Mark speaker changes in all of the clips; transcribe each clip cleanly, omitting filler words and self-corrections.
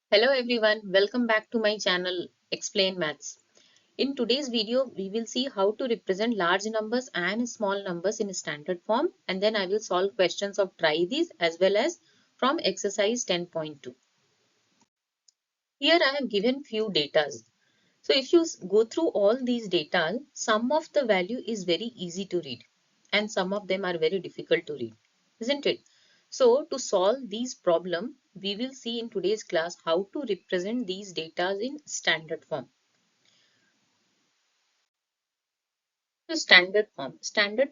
Speaker 1: Hello everyone, welcome back to my channel Explain Maths. In today's video, we will see how to represent large numbers and small numbers in standard form, and then I will solve questions of try these as well as from exercise 10.2. Here I have given few datas. So if you go through all these data, some of the value is very easy to read and some of them are very difficult to read, isn't it? So to solve these problem, we will see in today's class how to represent these data in standard form. So standard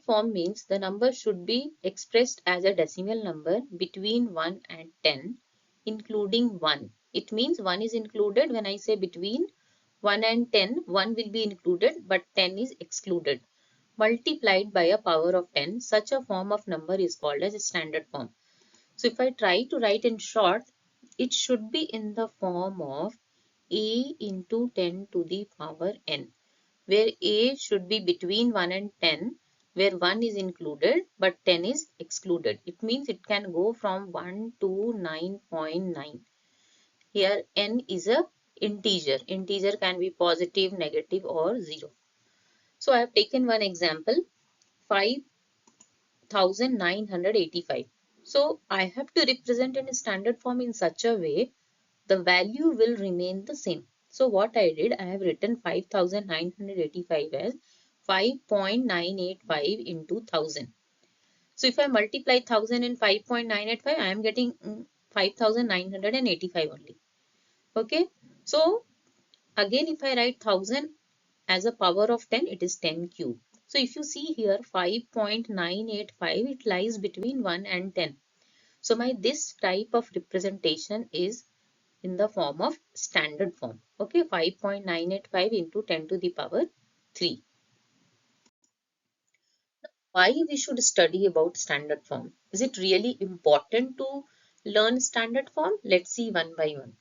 Speaker 1: form means the number should be expressed as a decimal number between 1 and 10, including 1. It means 1 is included. When I say between 1 and 10, 1 will be included, but 10 is excluded. Multiplied by a power of 10, such a form of number is called as a standard form. So if I try to write in short, it should be in the form of a into 10 to the power n, where a should be between 1 and 10, where 1 is included but 10 is excluded. It means it can go from 1 to 9.9. Here n is a integer. Integer can be positive, negative or 0. So I have taken one example, 5,985. So I have to represent in a standard form in such a way the value will remain the same. So what I did, I have written 5,985 as 5.985 into 1000. So if I multiply 1000 and 5.985, I am getting 5,985 only. Okay. So again, if I write 1000 as a power of 10, it is 10 cube. So if you see here 5.985, it lies between 1 and 10. So my this type of representation is in the form of standard form. Okay, 5.985 into 10 to the power 3. Why we should study about standard form? Is it really important to learn standard form? Let's see one by one.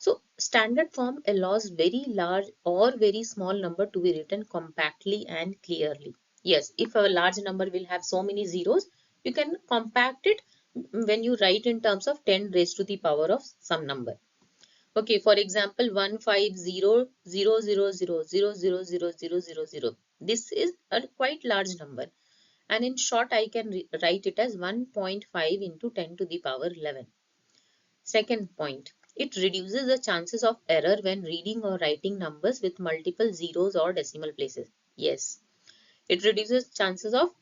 Speaker 1: So standard form allows very large or very small number to be written compactly and clearly. Yes, if a large number will have so many zeros, you can compact it when you write in terms of 10 raised to the power of some number. Okay, for example, 150,000,000,000,000. This is a quite large number. And in short, I can write it as 1.5 into 10 to the power 11. Second point, it reduces the chances of error when reading or writing numbers with multiple zeros or decimal places. Yes, it reduces chances of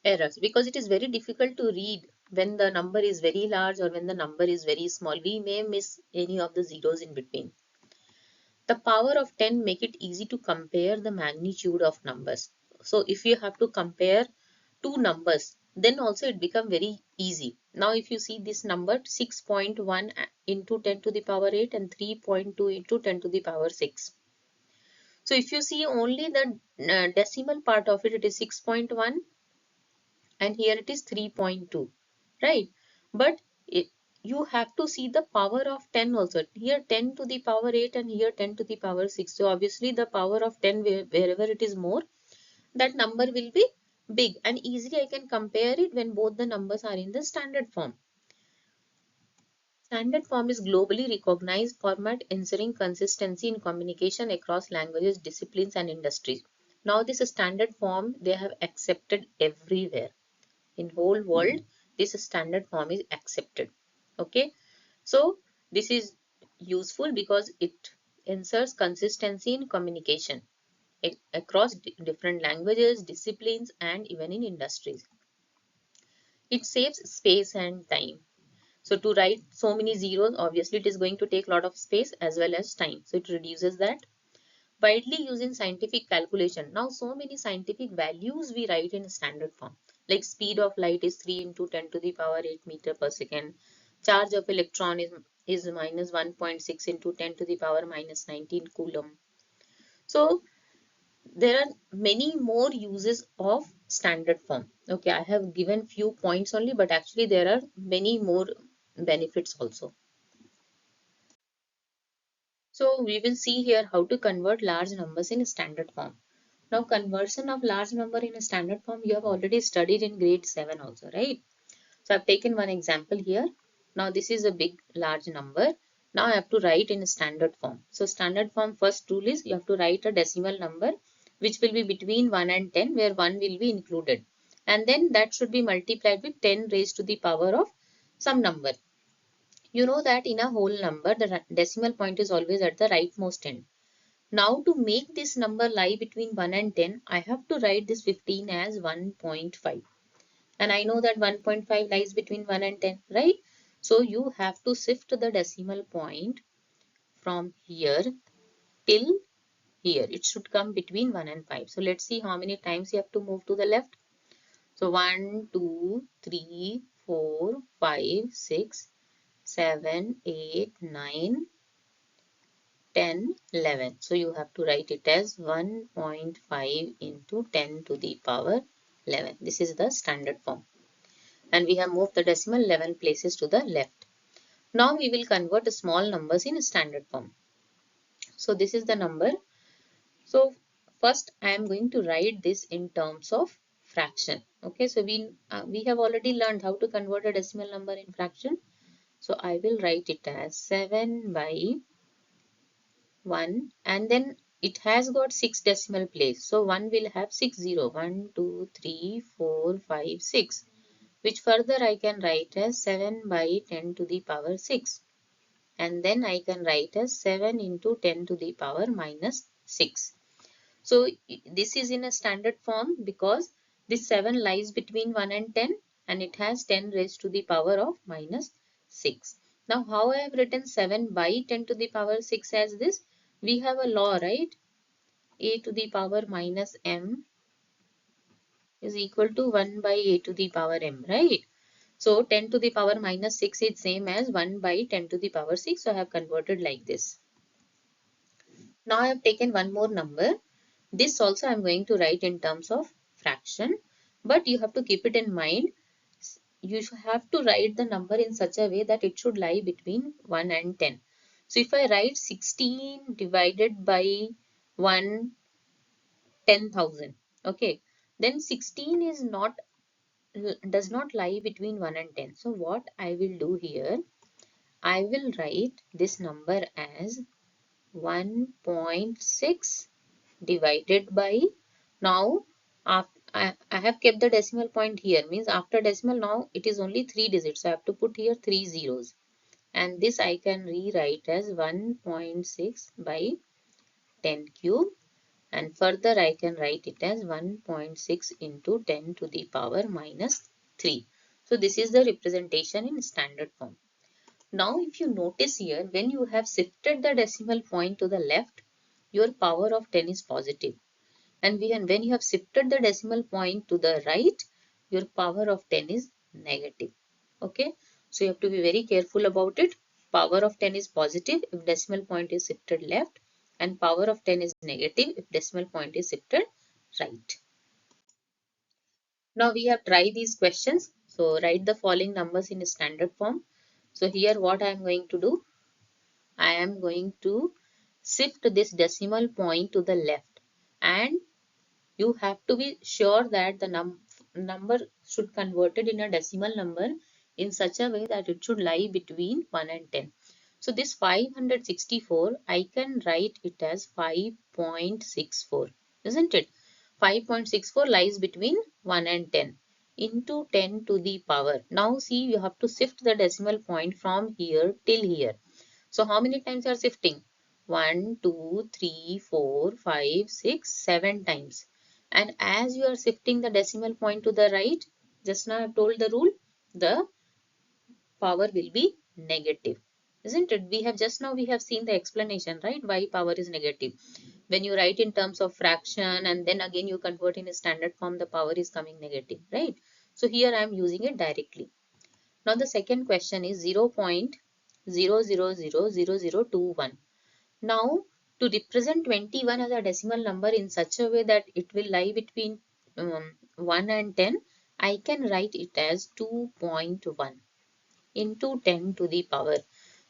Speaker 1: errors because it is very difficult to read when the number is very large or when the number is very small. We may miss any of the zeros in between. The power of 10 make it easy to compare the magnitude of numbers. So if you have to compare two numbers, then also it become very easy. Now if you see this number 6.1 into 10 to the power 8 and 3.2 into 10 to the power 6. So if you see only the decimal part of it, it is 6.1 and here it is 3.2, right? But you have to see the power of 10 also. Here 10 to the power 8 and here 10 to the power 6. So obviously the power of 10 wherever it is more, that number will be big and easily I can compare it when both the numbers are in the standard form. Standard form is globally recognized format ensuring consistency in communication across languages, disciplines and industries. Now this standard form they have accepted everywhere. In whole world, this standard form is accepted. Okay, so this is useful because it ensures consistency in communication across different languages, disciplines and even in industries. It saves space and time. So to write so many zeros, obviously it is going to take a lot of space as well as time, so it reduces that. Widely used in scientific calculation. Now so many scientific values we write in standard form. Like speed of light is 3 into 10 to the power 8 meter per second. Charge of electron is minus 1.6 into 10 to the power minus 19 coulomb. So there are many more uses of standard form. Okay, I have given few points only, but actually there are many more benefits also. So we will see here how to convert large numbers in standard form. Now conversion of large number in a standard form you have already studied in grade 7 also, right? So I've taken one example here. Now this is a big large number. Now I have to write in standard form. So standard form first rule is you have to write a decimal number which will be between 1 and 10, where 1 will be included. And then that should be multiplied with 10 raised to the power of some number. You know that in a whole number, the decimal point is always at the rightmost end. Now to make this number lie between 1 and 10, I have to write this 15 as 1.5. And I know that 1.5 lies between 1 and 10, right? So you have to shift the decimal point from here till here. It should come between 1 and 5. So let's see how many times you have to move to the left. So 1, 2, 3, 4, 5, 6, 7, 8, 9, 10, 11. So you have to write it as 1.5 into 10 to the power 11. This is the standard form. And we have moved the decimal 11 places to the left. Now we will convert small numbers in standard form. So this is the number. So first I am going to write this in terms of fraction. Okay, so we have already learned how to convert a decimal number in fraction. So I will write it as 7 by 1, and then it has got 6 decimal place. So 1 will have 6 0. 1, 2, 3, 4, 5, 6. Which further I can write as 7 by 10 to the power 6. And then I can write as 7 into 10 to the power minus 6. So this is in a standard form because this 7 lies between 1 and 10 and it has 10 raised to the power of minus 6. Now how I have written 7 by 10 to the power 6 as this? We have a law, right? A to the power minus m is equal to 1 by a to the power m, right? So 10 to the power minus 6 is same as 1 by 10 to the power 6. So I have converted like this. Now I have taken one more number. This also I am going to write in terms of fraction. But you have to keep it in mind. You have to write the number in such a way that it should lie between 1 and 10. So if I write 16 divided by 1, 10,000. Okay. Then 16 is not does not lie between 1 and 10. So what I will do here, I will write this number as 1.6 divided by, now I have kept the decimal point here, means after decimal now it is only 3 digits. So I have to put here 3 zeros. And this I can rewrite as 1.6 by 10 cube. And further I can write it as 1.6 into 10 to the power minus 3. So this is the representation in standard form. Now if you notice here, when you have shifted the decimal point to the left, your power of 10 is positive. And when you have shifted the decimal point to the right, your power of 10 is negative. Okay, so you have to be very careful about it. Power of 10 is positive if decimal point is shifted left, and power of 10 is negative if decimal point is shifted right. Now we have tried these questions. So write the following numbers in standard form. So here what I am going to do, I am going to shift this decimal point to the left, and you have to be sure that the number should converted in a decimal number in such a way that it should lie between 1 and 10. So this 564, I can write it as 5.64, isn't it? 5.64 lies between 1 and 10 into 10 to the power. Now see, you have to shift the decimal point from here till here. So how many times you are shifting? 1, 2, 3, 4, 5, 6, 7 times. And as you are shifting the decimal point to the right, just now I have told the rule, the power will be negative. Isn't it? We have seen the explanation, right? Why power is negative. When you write in terms of fraction and then again you convert in a standard form, the power is coming negative, right? So here I am using it directly. Now the second question is 0.00000021. Now to represent 21 as a decimal number in such a way that it will lie between 1 and 10, I can write it as 2.1 into 10 to the power.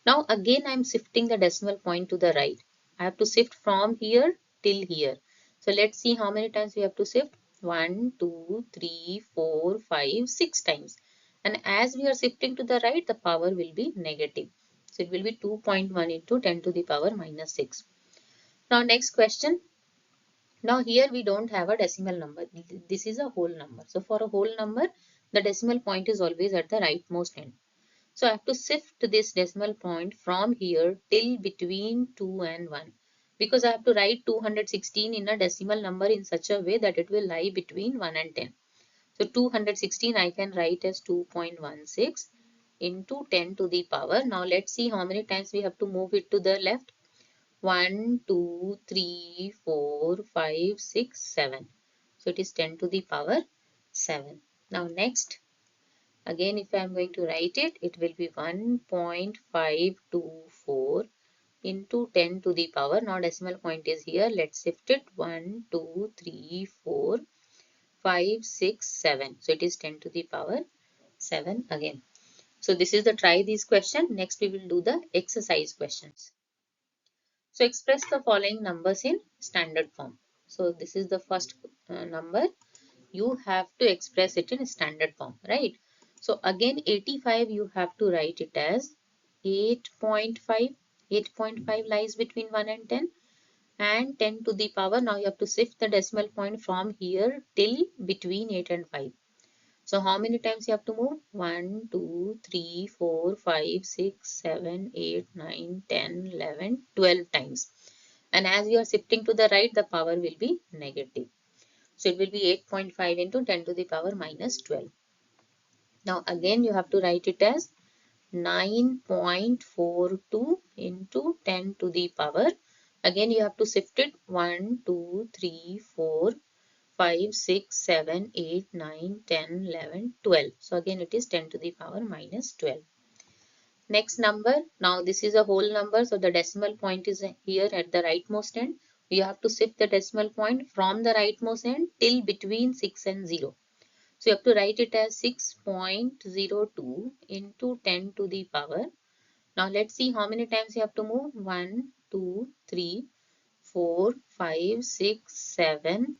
Speaker 1: Now again I am shifting the decimal point to the right. I have to shift from here till here. So let's see how many times we have to shift. 1, 2, 3, 4, 5, 6 times. And as we are shifting to the right, the power will be negative. So it will be 2.1 into 10 to the power minus 6. Now next question. Now here we don't have a decimal number. This is a whole number. So for a whole number, the decimal point is always at the rightmost end. So I have to shift this decimal point from here till between 2 and 1, because I have to write 216 in a decimal number in such a way that it will lie between 1 and 10. So 216 I can write as 2.16 into 10 to the power. Now let's see how many times we have to move it to the left. 1, 2, 3, 4, 5, 6, 7. So it is 10 to the power 7. Now next, again if I am going to write it, it will be 1.524 into 10 to the power. Now decimal point is here. Let's shift it. 1, 2, 3, 4, 5, 6, 7. So it is 10 to the power 7 again. So this is the try these question. Next we will do the exercise questions. So express the following numbers in standard form. So this is the first number. You have to express it in standard form, right? So again 85 you have to write it as 8.5. 8.5 lies between 1 and 10. And 10 to the power, now you have to shift the decimal point from here till between 8 and 5. So how many times you have to move? 1, 2, 3, 4, 5, 6, 7, 8, 9, 10, 11, 12 times. And as you are shifting to the right, the power will be negative. So it will be 8.5 into 10 to the power minus 12. Now again you have to write it as 9.42 into 10 to the power. Again you have to shift it 1, 2, 3, 4, 5, 6, 7, 8, 9, 10, 11, 12. So again it is 10 to the power minus 12. Next number, now this is a whole number, so the decimal point is here at the rightmost end. You have to shift the decimal point from the rightmost end till between 6 and 0. So you have to write it as 6.02 into 10 to the power. Now let's see how many times you have to move. 1, 2, 3, 4, 5, 6, 7,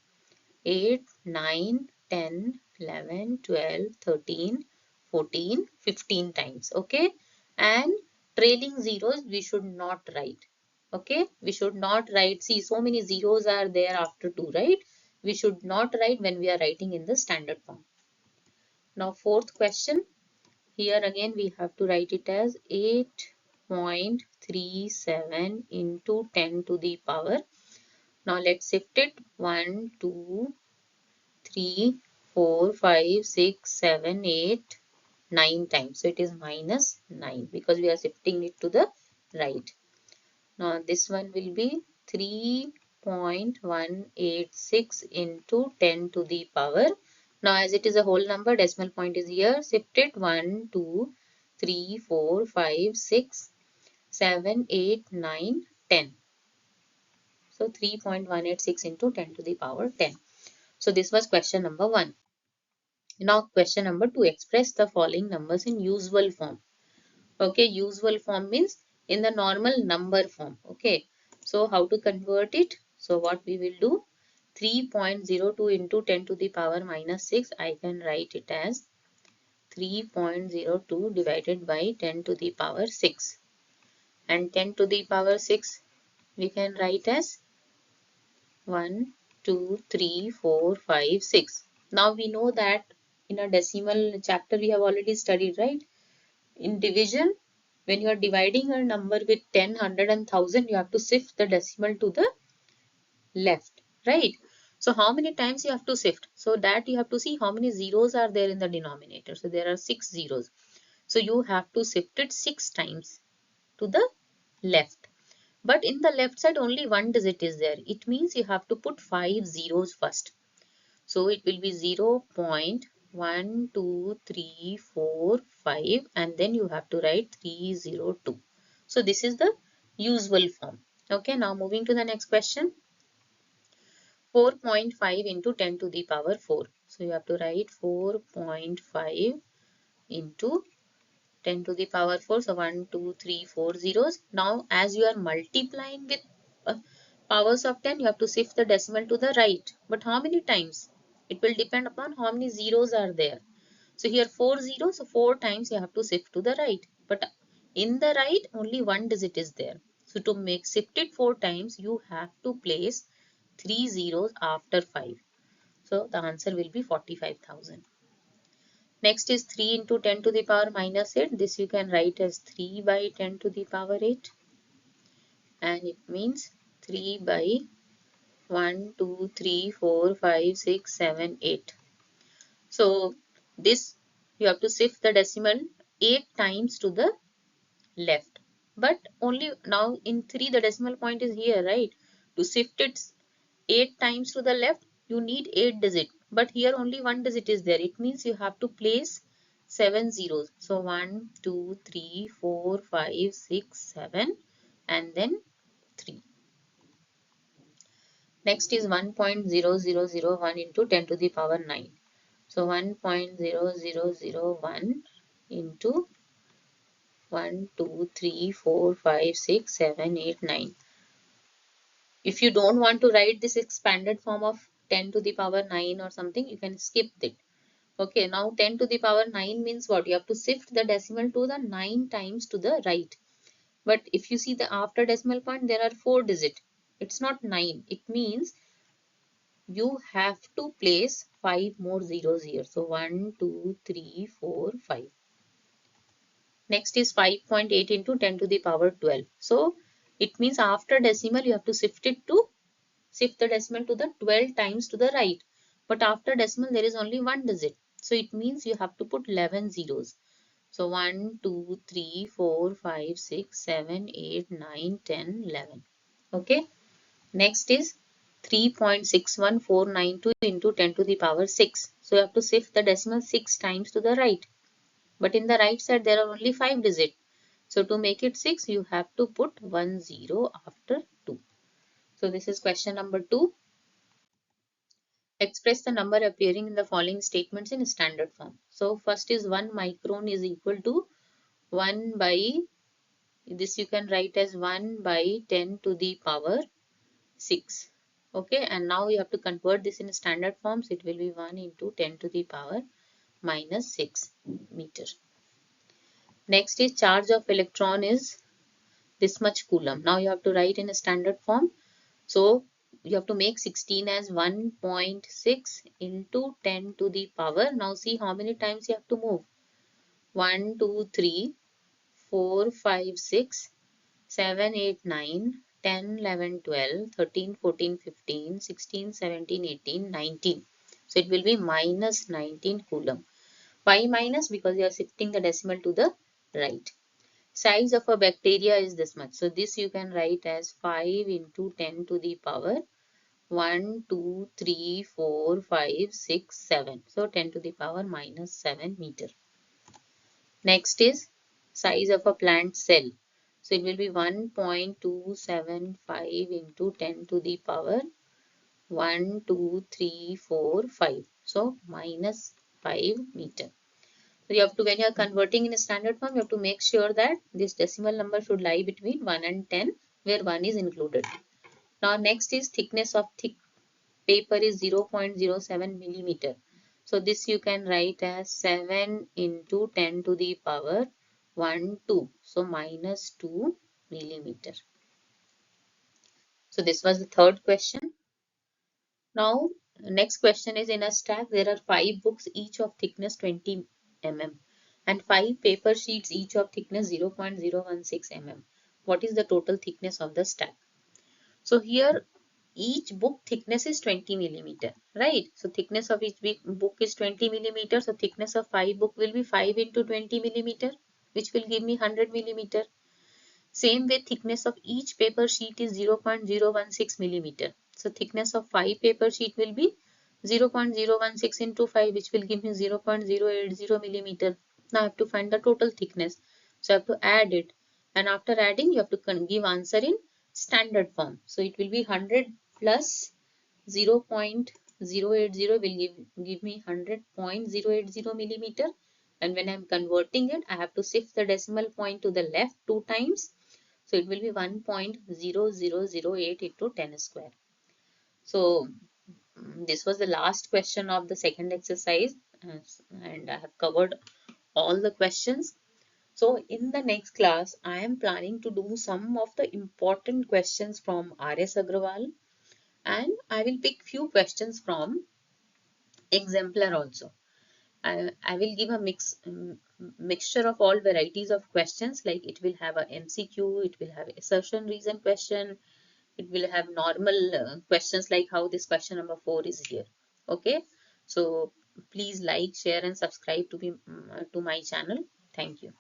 Speaker 1: 8, 9, 10, 11, 12, 13, 14, 15 times. Okay. And trailing zeros we should not write. Okay. We should not write. See, so many zeros are there after 2, right? We should not write when we are writing in the standard form. Now fourth question. Here again we have to write it as 8.37 into 10 to the power. Now let's shift it. 1, 2, 3, 4, 5, 6, 7, 8, 9 times. So it is minus 9 because we are shifting it to the right. Now this one will be 3.186 into 10 to the power. Now as it is a whole number, decimal point is here. Shift it 1, 2, 3, 4, 5, 6, 7, 8, 9, 10. So 3.186 into 10 to the power 10. So this was question number 1. Now question number 2, express the following numbers in usual form. Okay, usual form means in the normal number form. Okay, so how to convert it? So what we will do, 3.02 into 10 to the power minus 6, I can write it as 3.02 divided by 10 to the power 6. And 10 to the power 6 we can write as 1, 2, 3, 4, 5, 6. Now we know that in a decimal chapter we have already studied, right? In division, when you are dividing a number with 10, 100 and 1000, you have to shift the decimal to the left, right? So how many times you have to shift? So that you have to see how many zeros are there in the denominator. So there are 6 zeros. So you have to shift it 6 times to the left. But in the left side only one digit is there. It means you have to put 5 zeros first. So it will be 0.1234 and then you have to write 302. So this is the usual form. Okay, now moving to the next question. 4.5 into 10 to the power 4. So you have to write 4.5 into 10 to the power 4. So 1, 2, 3, 4 zeros. Now as you are multiplying with powers of 10, you have to shift the decimal to the right. But how many times? It will depend upon how many zeros are there. So here 4 zeros, so 4 times you have to shift to the right. But in the right, only one digit is there. So to make shift it 4 times, you have to place 3 zeros after 5. So the answer will be 45,000. Next is 3 into 10 to the power minus 8. This you can write as 3 by 10 to the power 8. And it means 3 by 1, 2, 3, 4, 5, 6, 7, 8. So this you have to shift the decimal 8 times to the left. But only now in 3 the decimal point is here, right? To shift it 8 times to the left, you need 8 digit. But here only one digit is there. It means you have to place 7 zeros. So 1, 2, 3, 4, 5, 6, 7 and then 3. Next is 1.0001 into 10 to the power 9. So 1.0001 into 1, 2, 3, 4, 5, 6, 7, 8, 9. If you don't want to write this expanded form of 10 to the power 9 or something, you can skip it. Okay, now 10 to the power 9 means what? You have to shift the decimal to the 9 times to the right. But if you see the after decimal point, there are 4 digits. It's not 9. It means you have to place 5 more zeros here. So 1, 2, 3, 4, 5. Next is 5.8 into 10 to the power 12. So it means after decimal, you have to shift the decimal to the 12 times to the right. But after decimal, there is only one digit. So it means you have to put 11 zeros. So 1, 2, 3, 4, 5, 6, 7, 8, 9, 10, 11. Okay. Next is 3.61492 into 10 to the power 6. So you have to shift the decimal 6 times to the right. But in the right side, there are only 5 digits. So to make it 6, you have to put 1 0 after 2. So this is question number 2. Express the number appearing in the following statements in standard form. So first is 1 micron is equal to 1 by, this you can write as 1 by 10 to the power 6. Okay, and now you have to convert this in standard forms. It will be 1 into 10 to the power minus 6 meter. Next is charge of electron is this much coulomb. Now you have to write in a standard form. So you have to make 16 as 1.6 into 10 to the power. Now see how many times you have to move. 1, 2, 3, 4, 5, 6, 7, 8, 9, 10, 11, 12, 13, 14, 15, 16, 17, 18, 19. So it will be minus 19 coulomb. Why minus? Because you are shifting the decimal to the right. Size of a bacteria is this much. So this you can write as 5 into 10 to the power 1, 2, 3, 4, 5, 6, 7. So 10 to the power minus 7 meter. Next is size of a plant cell. So it will be 1.275 into 10 to the power 1, 2, 3, 4, 5. So minus 5 meter. So you have to, when you are converting in a standard form, you have to make sure that this decimal number should lie between 1 and 10, where 1 is included. Now next is thickness of thick paper is 0.07 millimeter. So this you can write as 7 into 10 to the power 1, 2. So minus 2 millimeter. So this was the third question. Now next question is, in a stack there are 5 books each of thickness 20 mm and 5 paper sheets each of thickness 0.016 mm. What is the total thickness of the stack? So here each book thickness is 20 millimeter, right? So thickness of each book is 20 millimeter. So thickness of 5 book will be 5 into 20 millimeter, which will give me 100 millimeter. Same way, thickness of each paper sheet is 0.016 millimeter. So thickness of 5 paper sheet will be 0.016 into 5, which will give me 0.080 millimeter. Now I have to find the total thickness. So I have to add it. And after adding, you have to give answer in standard form. So it will be 100 plus 0.080 will give me 100.080 millimeter. And when I'm converting it, I have to shift the decimal point to the left 2 times. So it will be 1.0008 into 10 square. So this was the last question of the second exercise. and I have covered all the questions. So in the next class, I am planning to do some of the important questions from R.S. Agrawal, and I will pick few questions from exemplar also. I will give a mixture of all varieties of questions, like it will have a MCQ, it will have assertion reason question, it will have normal questions like how this question number 4 is here. Okay, so please like, share and subscribe to my channel. Thank you.